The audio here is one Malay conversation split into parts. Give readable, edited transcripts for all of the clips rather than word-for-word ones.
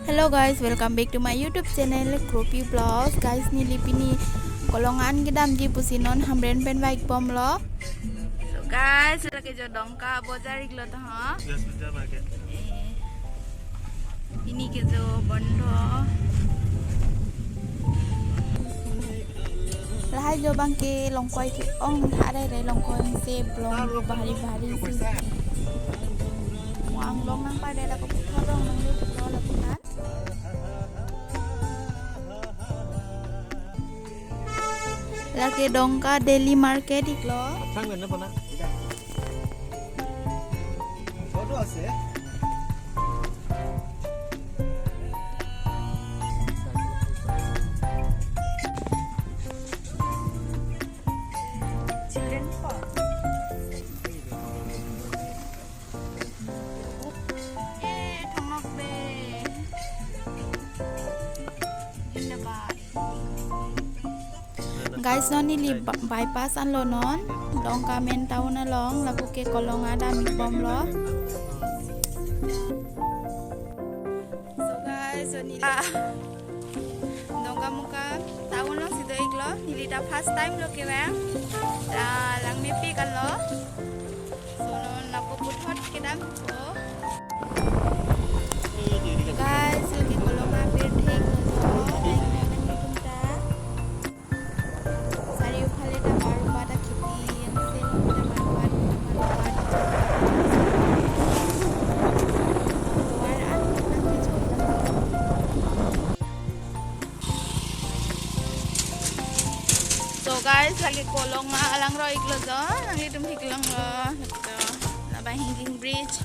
Hello guys, welcome back to my YouTube channel Kropi Vlogs. Guys, nilipini kolongan gedam di pusinon hamren pen baik pom lo. So guys, lagi jodong ka bozar iglo to ha. Ini ke jo bondo. Lahai jo bangke longkoi ki ong thare re longkoi se blong bahari bahari si. Wang long nang pada la ko thorong nang lu lo la punan. Lagi dongka daily market iklo. Sangan na pala. Photo ase. Children park. Thongok be. Jindabat. Guys, noni li bypass an lo non long kamen town na long laku ke kolong ada mi bom lo. So guys, noni dongka muka town lo sido iklo nili da first time lo ke bang lang mi pi kan lo. So naku puthot ke dam ko. Guys, lagi kolong hampir thek lo. So guys, lagi kolong alang ro iklo jo, lagi dum hiklang lo, na hanging bridge.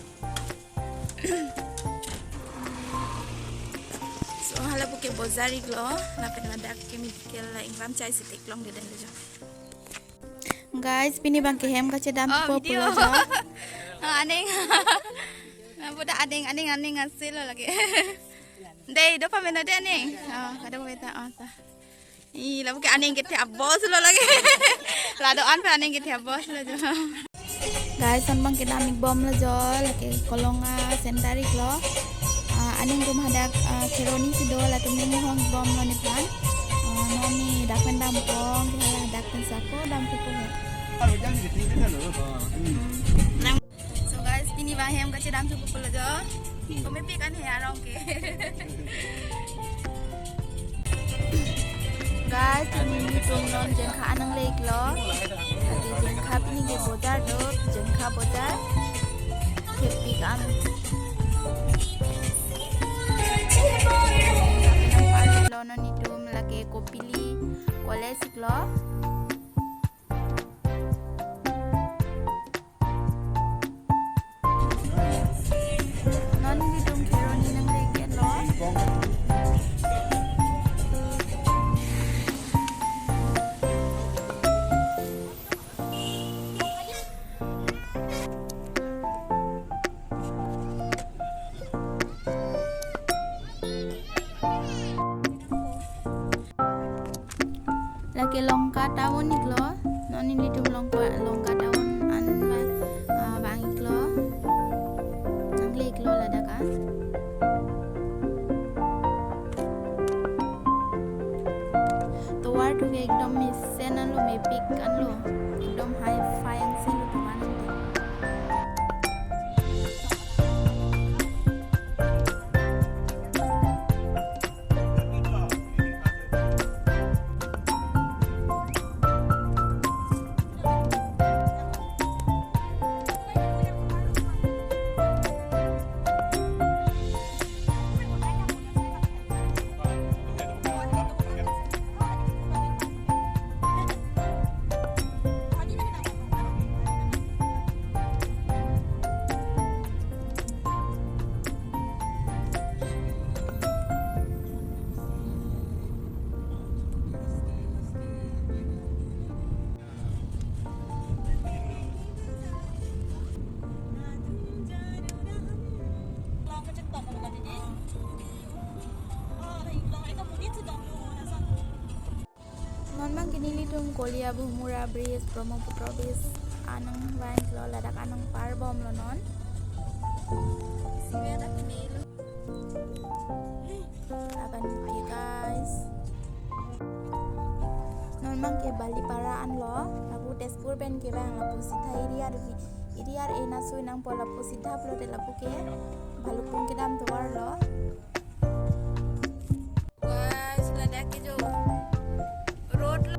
So hala buke bozar iklo, na penada chemical la ingram chai si teklong de den jo. Guys, pini bang ke hem ka chedam po pulo jo. Aning. Na buda aning asil lagi. Dei do pa mena de aning. Kada beta ta. Ih, lalu ke aneh kita abos lo lagi. Ladoan pe aneh kita abos lo jo. Guys, son bang kita amik bom lo jo, lagi kolonga sentarik lo. Aneh tum hadak keroni sido la tum ni hong bom lo ni plan. Noni dakpen dampong, kita hadak pensako dampu ko. So guys, pini bahem ka chedam chupu lo jo. Kami pi kan he arong ke. Guys, ini tungnon jengka anang lek lo. Lagi jengka pini ke bozar do, jengka bozar. Kepi kan. Nampak lo non itu lagi kopili koles lo. Non itu keroni nang lek lo. Lagi longka tahun iklo, noni ditum longka tahun an bang iklo, nangle iklo lada kan. Tuar tuh ekdom misen an lo mepik kan lo, ekdom high fancy lo tuh kan. Memang kini litung Kolia Bhumura Bridge, Brahmaputra Bridge, anang bank lo ladak anang parbom lo non. Sini ada kini Aban okay guys. Non mang ke bali paraan lo, lapu Tezpur pen ke bang lapu sitha iriar ena sui nang po lapu sitha plo de lapu ke balupung ke dam tuar lo. Guys, lada ke jo road lo.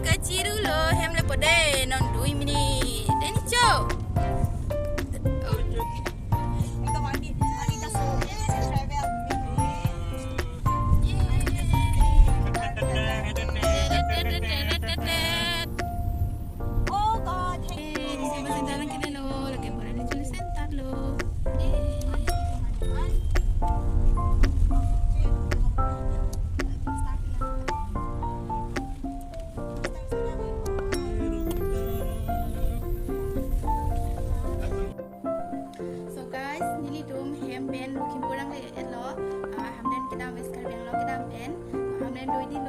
Keciru lo, hem le pode non 2 minit. Deni cho. Oh God, thank you. Di sini sentaran kita lo, lagi pernah dijual sentar lo. Hamden kita wes karbeng lo kita hamden hamden 2 दिन